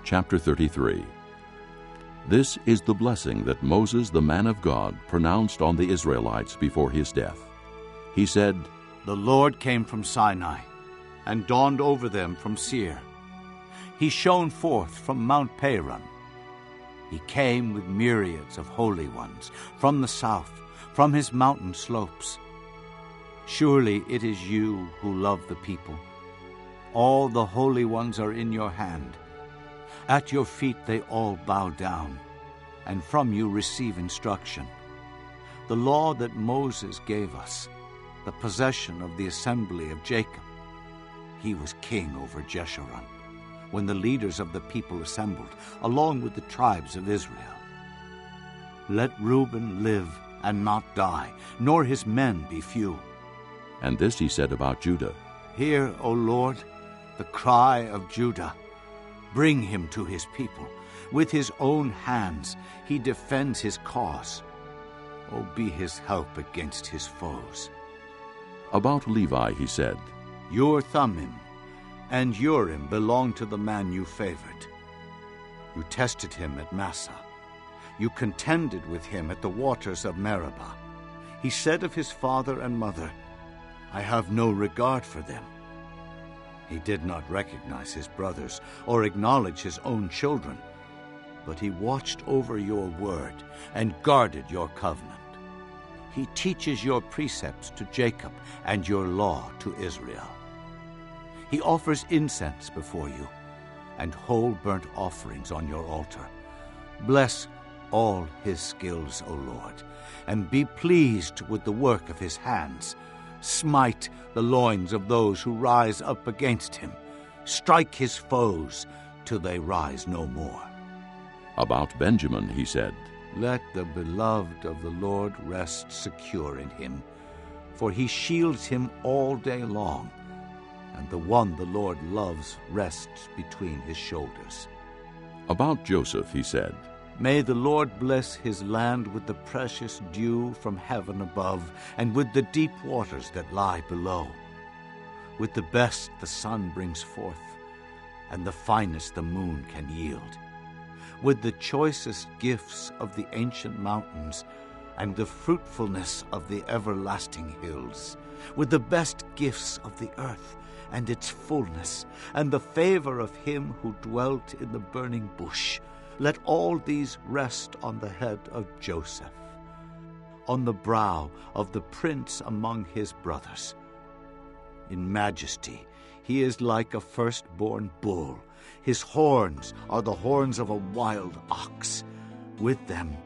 Chapter 33. This is the blessing that Moses, the man of God, pronounced on the Israelites before his death. He said, The Lord came from Sinai and dawned over them from Seir. He shone forth from Mount Paran. He came with myriads of holy ones from the south, from his mountain slopes. Surely it is you who love the people. All the holy ones are in your hand. At your feet they all bow down, and from you receive instruction. The law that Moses gave us, the possession of the assembly of Jacob. He was king over Jeshurun, when the leaders of the people assembled, along with the tribes of Israel. Let Reuben live and not die, nor his men be few. And this he said about Judah. Hear, O Lord, the cry of Judah. Bring him to his people. With his own hands he defends his cause. O be his help against his foes. About Levi he said, Your Thummim and Urim belong to the man you favored. You tested him at Massah. You contended with him at the waters of Meribah. He said of his father and mother, I have no regard for them. He did not recognize his brothers or acknowledge his own children, but he watched over your word and guarded your covenant. He teaches your precepts to Jacob and your law to Israel. He offers incense before you and whole burnt offerings on your altar. Bless all his skills, O Lord, and be pleased with the work of his hands. Smite the loins of those who rise up against him. Strike his foes till they rise no more. About Benjamin he said, Let the beloved of the Lord rest secure in him, for he shields him all day long, and the one the Lord loves rests between his shoulders. About Joseph he said, May the Lord bless his land with the precious dew from heaven above, and with the deep waters that lie below. With the best the sun brings forth, and the finest the moon can yield. With the choicest gifts of the ancient mountains, and the fruitfulness of the everlasting hills. With the best gifts of the earth, and its fullness, and the favor of him who dwelt in the burning bush. Let all these rest on the head of Joseph, on the brow of the prince among his brothers. In majesty he is like a firstborn bull. His horns are the horns of a wild ox. With them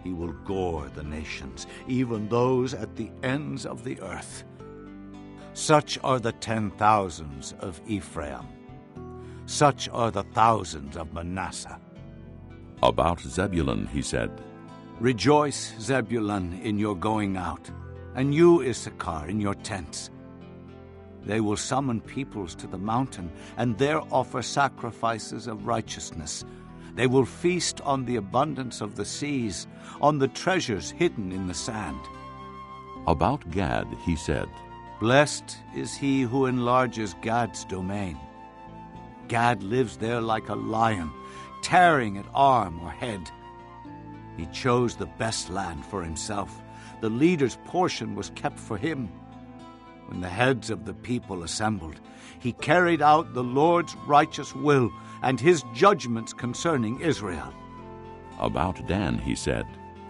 he will gore the nations, even those at the ends of the earth. Such are the 10,000s of Ephraim. Such are the thousands of Manasseh. About Zebulun he said, Rejoice, Zebulun, in your going out, and you, Issachar, in your tents. They will summon peoples to the mountain, and there offer sacrifices of righteousness. They will feast on the abundance of the seas, on the treasures hidden in the sand. About Gad he said, Blessed is he who enlarges Gad's domain. Gad lives there like a lion, tearing at arm or head. He chose the best land for himself. The leader's portion was kept for him. When the heads of the people assembled, he carried out the Lord's righteous will and his judgments concerning Israel. About Dan he said,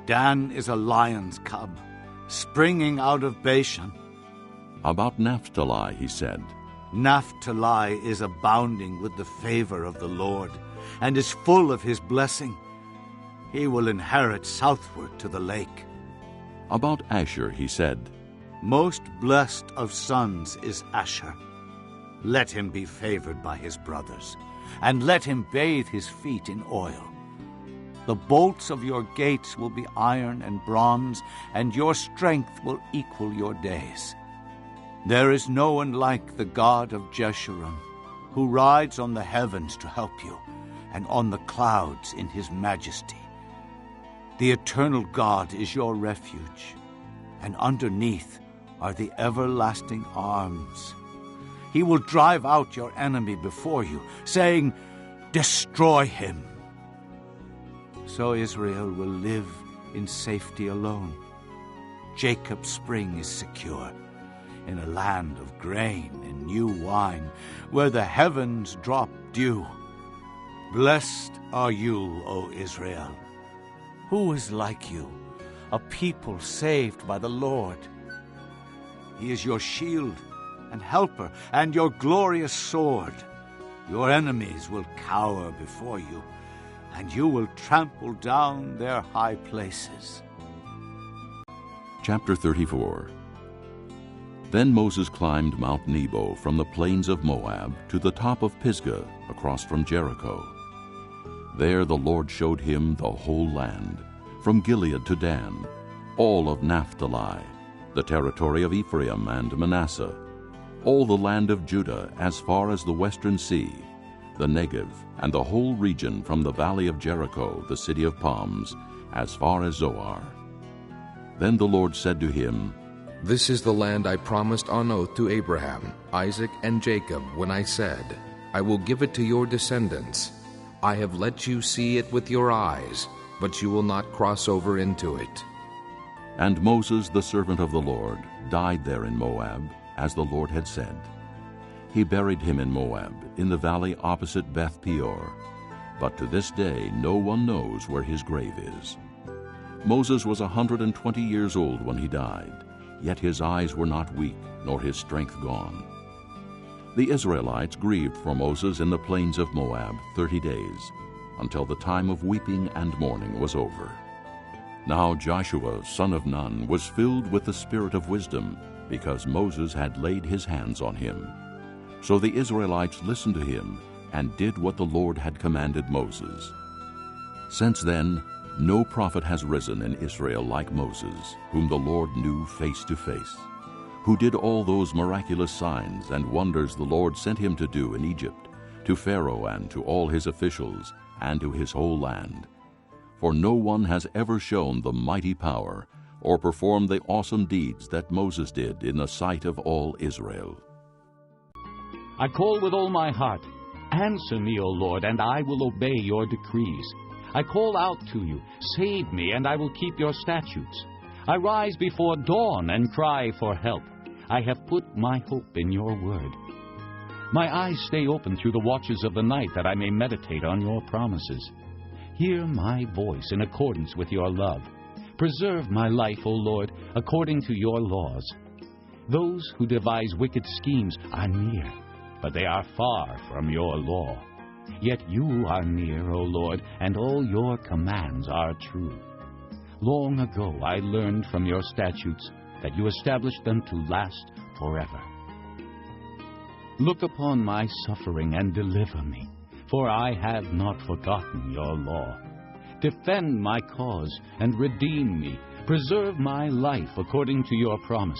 Dan is a lion's cub, springing out of Bashan. About Naphtali he said, Naphtali is abounding with the favor of the Lord, and is full of his blessing. He will inherit southward to the lake. About Asher he said, Most blessed of sons is Asher. Let him be favored by his brothers, and let him bathe his feet in oil. The bolts of your gates will be iron and bronze, and your strength will equal your days. There is no one like the God of Jeshurun, who rides on the heavens to help you, and on the clouds in his majesty. The eternal God is your refuge, and underneath are the everlasting arms. He will drive out your enemy before you, saying, Destroy him. So Israel will live in safety alone. Jacob's spring is secure, in a land of grain and new wine, where the heavens drop dew. Blessed are you, O Israel. Who is like you, a people saved by the Lord? He is your shield and helper and your glorious sword. Your enemies will cower before you, and you will trample down their high places. Chapter 34. Then Moses climbed Mount Nebo from the plains of Moab to the top of Pisgah across from Jericho. There the Lord showed him the whole land, from Gilead to Dan, all of Naphtali, the territory of Ephraim and Manasseh, all the land of Judah as far as the western sea, the Negev, and the whole region from the valley of Jericho, the city of palms, as far as Zoar. Then the Lord said to him, This is the land I promised on oath to Abraham, Isaac, and Jacob when I said, I will give it to your descendants. I have let you see it with your eyes, but you will not cross over into it. And Moses, the servant of the Lord, died there in Moab, as the Lord had said. He buried him in Moab, in the valley opposite Beth Peor. But to this day no one knows where his grave is. Moses was 120 years old when he died, yet his eyes were not weak, nor his strength gone. The Israelites grieved for Moses in the plains of Moab 30 days, until the time of weeping and mourning was over. Now Joshua, son of Nun, was filled with the spirit of wisdom, because Moses had laid his hands on him. So the Israelites listened to him and did what the Lord had commanded Moses. Since then, no prophet has risen in Israel like Moses, whom the Lord knew face to face, who did all those miraculous signs and wonders the Lord sent him to do in Egypt, to Pharaoh and to all his officials, and to his whole land. For no one has ever shown the mighty power or performed the awesome deeds that Moses did in the sight of all Israel. I call with all my heart. Answer me, O Lord, and I will obey your decrees. I call out to you. Save me, and I will keep your statutes. I rise before dawn and cry for help. I have put my hope in your word. My eyes stay open through the watches of the night, that I may meditate on your promises. Hear my voice in accordance with your love. Preserve my life, O Lord, according to your laws. Those who devise wicked schemes are near, but they are far from your law. Yet you are near, O Lord, and all your commands are true. Long ago I learned from your statutes that you established them to last forever. Look upon my suffering and deliver me, for I have not forgotten your law. Defend my cause and redeem me. Preserve my life according to your promise.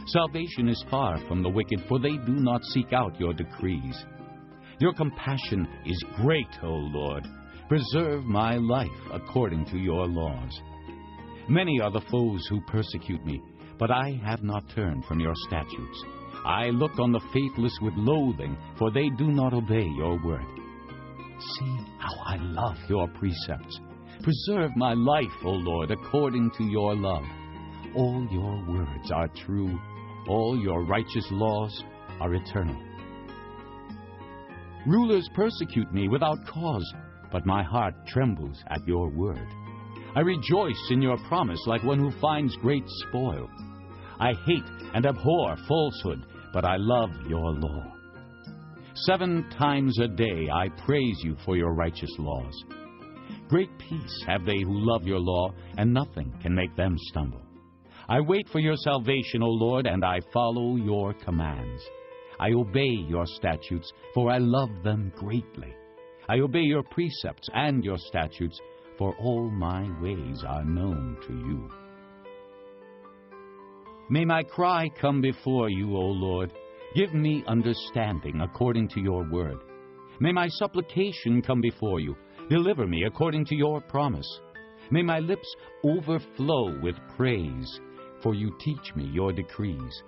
Salvation is far from the wicked, for they do not seek out your decrees. Your compassion is great, O Lord. Preserve my life according to your laws. Many are the foes who persecute me, but I have not turned from your statutes. I look on the faithless with loathing, for they do not obey your word. See how I love your precepts. Preserve my life, O Lord, according to your love. All your words are true. All your righteous laws are eternal. Rulers persecute me without cause, but my heart trembles at your word. I rejoice in your promise like one who finds great spoil. I hate and abhor falsehood, but I love your law. 7 times a day I praise you for your righteous laws. Great peace have they who love your law, and nothing can make them stumble. I wait for your salvation, O Lord, and I follow your commands. I obey your statutes, for I love them greatly. I obey your precepts and your statutes, for all my ways are known to you. May my cry come before you, O Lord. Give me understanding according to your word. May my supplication come before you. Deliver me according to your promise. May my lips overflow with praise, for you teach me your decrees.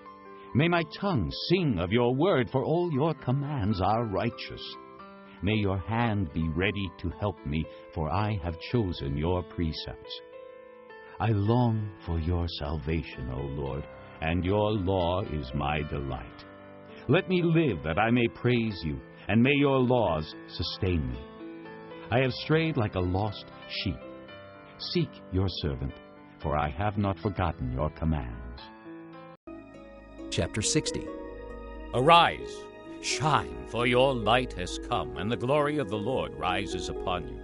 May my tongue sing of your word, for all your commands are righteous. May your hand be ready to help me, for I have chosen your precepts. I long for your salvation, O Lord, and your law is my delight. Let me live that I may praise you, and may your laws sustain me. I have strayed like a lost sheep. Seek your servant, for I have not forgotten your commands. Chapter 60. Arise, shine, for your light has come, and the glory of the Lord rises upon you.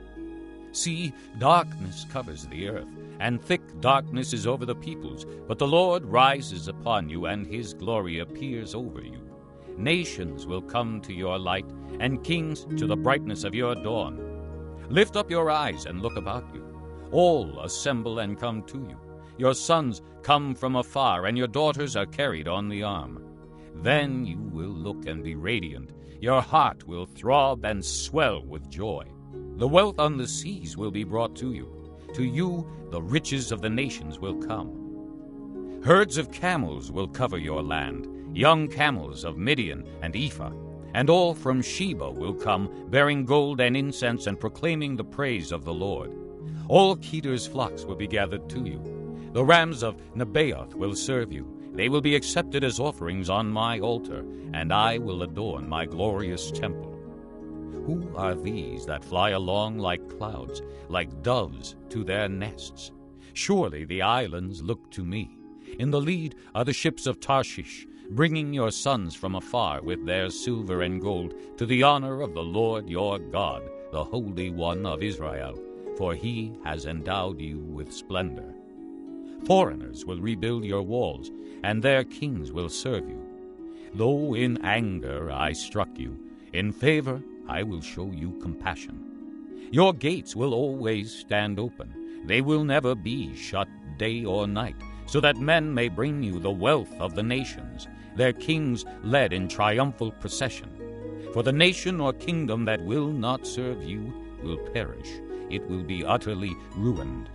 See, darkness covers the earth, and thick darkness is over the peoples, but the Lord rises upon you, and his glory appears over you. Nations will come to your light, and kings to the brightness of your dawn. Lift up your eyes and look about you. All assemble and come to you. Your sons come from afar, and your daughters are carried on the arm. Then you will look and be radiant. Your heart will throb and swell with joy. The wealth on the seas will be brought to you. To you the riches of the nations will come. Herds of camels will cover your land, young camels of Midian and Ephah, and all from Sheba will come, bearing gold and incense and proclaiming the praise of the Lord. All Kedar's flocks will be gathered to you. The rams of Nebaioth will serve you. They will be accepted as offerings on my altar, and I will adorn my glorious temple. Who are these that fly along like clouds, like doves to their nests? Surely the islands look to me. In the lead are the ships of Tarshish, bringing your sons from afar with their silver and gold, to the honor of the Lord your God, the Holy One of Israel, for he has endowed you with splendor. Foreigners will rebuild your walls, and their kings will serve you. Though in anger I struck you, in favor I will show you compassion. Your gates will always stand open. They will never be shut day or night, so that men may bring you the wealth of the nations, their kings led in triumphal procession. For the nation or kingdom that will not serve you will perish. It will be utterly ruined.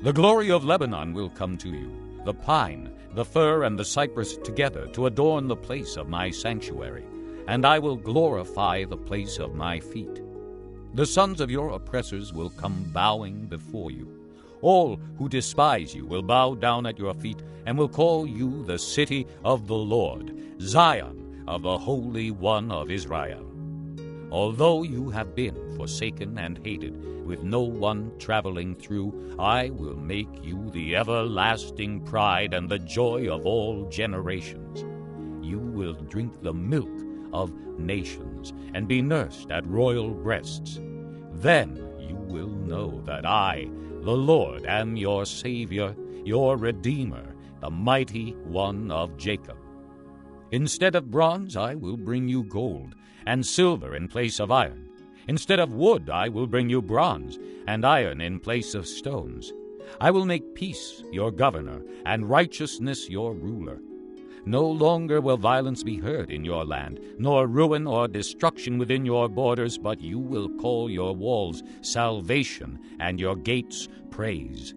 The glory of Lebanon will come to you, the pine, the fir, and the cypress together to adorn the place of my sanctuary, and I will glorify the place of my feet. The sons of your oppressors will come bowing before you. All who despise you will bow down at your feet and will call you the city of the Lord, Zion of the Holy One of Israel. Although you have been forsaken and hated, with no one traveling through, I will make you the everlasting pride and the joy of all generations. You will drink the milk of nations and be nursed at royal breasts. Then you will know that I, the Lord, am your Savior, your Redeemer, the mighty one of Jacob. Instead of bronze I will bring you gold, and silver in place of iron. Instead of wood I will bring you bronze, and iron in place of stones. I will make peace your governor, and righteousness your ruler. No longer will violence be heard in your land, nor ruin or destruction within your borders, but you will call your walls salvation, and your gates praise.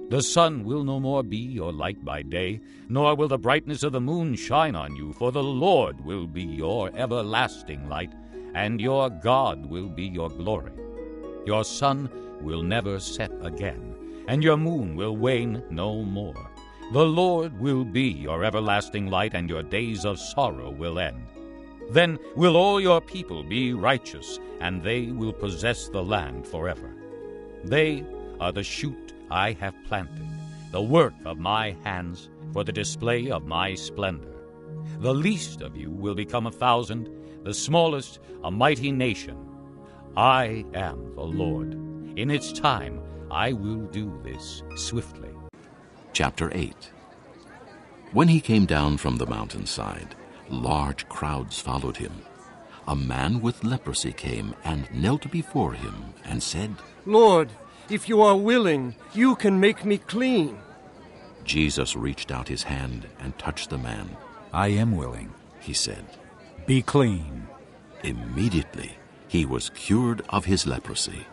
The sun will no more be your light by day, nor will the brightness of the moon shine on you, for the Lord will be your everlasting light, and your God will be your glory. Your sun will never set again, and your moon will wane no more. The Lord will be your everlasting light, and your days of sorrow will end. Then will all your people be righteous, and they will possess the land forever. They are the shoot I have planted, the work of my hands, for the display of my splendor. The least of you will become 1,000, the smallest a mighty nation. I am the Lord. In its time I will do this swiftly. Chapter 8. When he came down from the mountainside, large crowds followed him. A man with leprosy came and knelt before him and said, Lord, if you are willing, you can make me clean. Jesus reached out his hand and touched the man. I am willing, he said. Be clean. Immediately he was cured of his leprosy.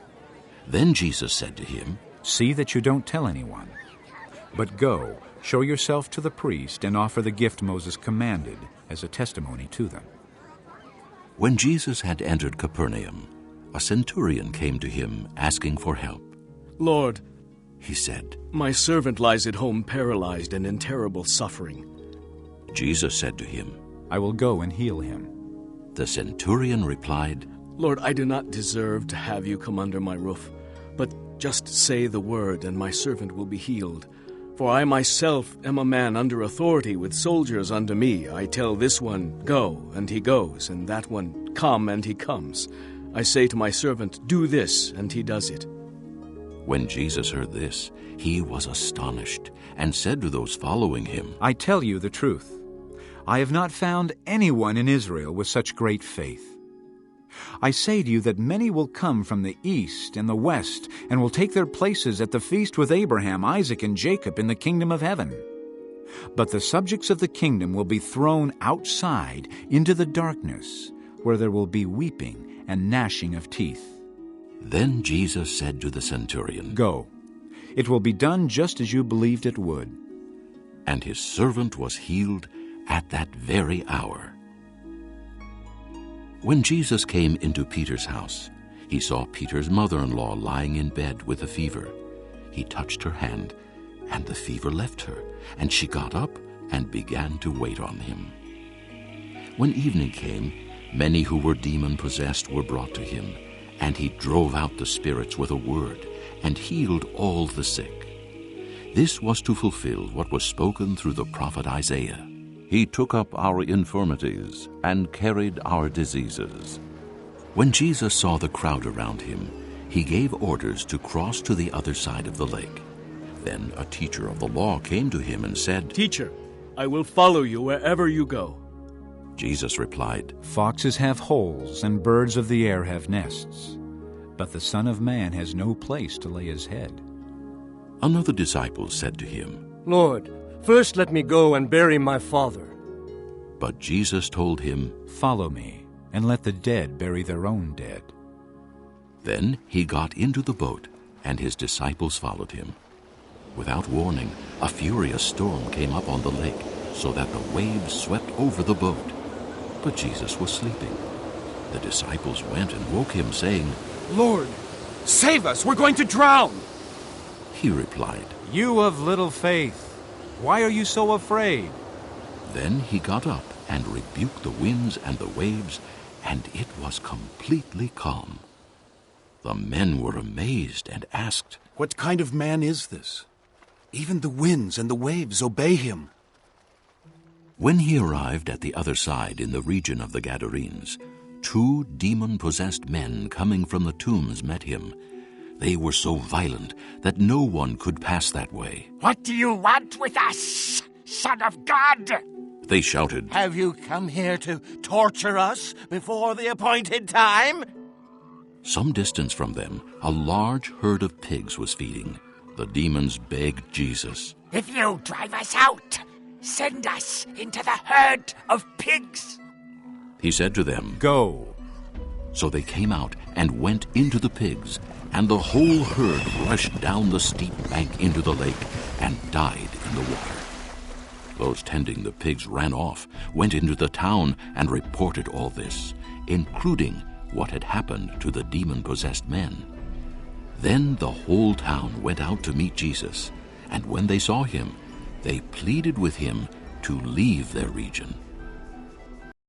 Then Jesus said to him, See that you don't tell anyone. But go, show yourself to the priest, and offer the gift Moses commanded as a testimony to them. When Jesus had entered Capernaum, a centurion came to him asking for help. "Lord," he said, "my servant lies at home paralyzed and in terrible suffering." Jesus said to him, I will go and heal him. The centurion replied, "Lord, I do not deserve to have you come under my roof, but just say the word, and my servant will be healed. For I myself am a man under authority with soldiers under me. I tell this one, 'Go,' and he goes, and that one, 'Come,' and he comes. I say to my servant, 'Do this,' and he does it." When Jesus heard this, he was astonished, and said to those following him, I tell you the truth. I have not found anyone in Israel with such great faith. I say to you that many will come from the east and the west and will take their places at the feast with Abraham, Isaac, and Jacob in the kingdom of heaven. But the subjects of the kingdom will be thrown outside into the darkness, where there will be weeping and gnashing of teeth. Then Jesus said to the centurion, Go. It will be done just as you believed it would. And his servant was healed at that very hour. When Jesus came into Peter's house, he saw Peter's mother-in-law lying in bed with a fever. He touched her hand, and the fever left her, and she got up and began to wait on him. When evening came, many who were demon-possessed were brought to him, and he drove out the spirits with a word, and healed all the sick. This was to fulfill what was spoken through the prophet Isaiah. He took up our infirmities and carried our diseases. When Jesus saw the crowd around him, he gave orders to cross to the other side of the lake. Then a teacher of the law came to him and said, "Teacher, I will follow you wherever you go." Jesus replied, Foxes have holes and birds of the air have nests, but the Son of Man has no place to lay his head. Another disciple said to him, Lord, first let me go and bury my father. But Jesus told him, Follow me, and let the dead bury their own dead. Then he got into the boat, and his disciples followed him. Without warning, a furious storm came up on the lake, so that the waves swept over the boat. But Jesus was sleeping. The disciples went and woke him, saying, Lord, save us! We're going to drown! He replied, You of little faith, why are you so afraid? Then he got up and rebuked the winds and the waves, and it was completely calm. The men were amazed and asked, What kind of man is this? Even the winds and the waves obey him. When he arrived at the other side in the region of the Gadarenes, 2 demon-possessed men coming from the tombs met him. They were so violent that no one could pass that way. What do you want with us, Son of God? They shouted, Have you come here to torture us before the appointed time? Some distance from them, a large herd of pigs was feeding. The demons begged Jesus, If you drive us out, send us into the herd of pigs. He said to them, Go. So they came out and went into the pigs, and the whole herd rushed down the steep bank into the lake and died in the water. Those tending the pigs ran off, went into the town, and reported all this, including what had happened to the demon-possessed men. Then the whole town went out to meet Jesus, and when they saw him, they pleaded with him to leave their region.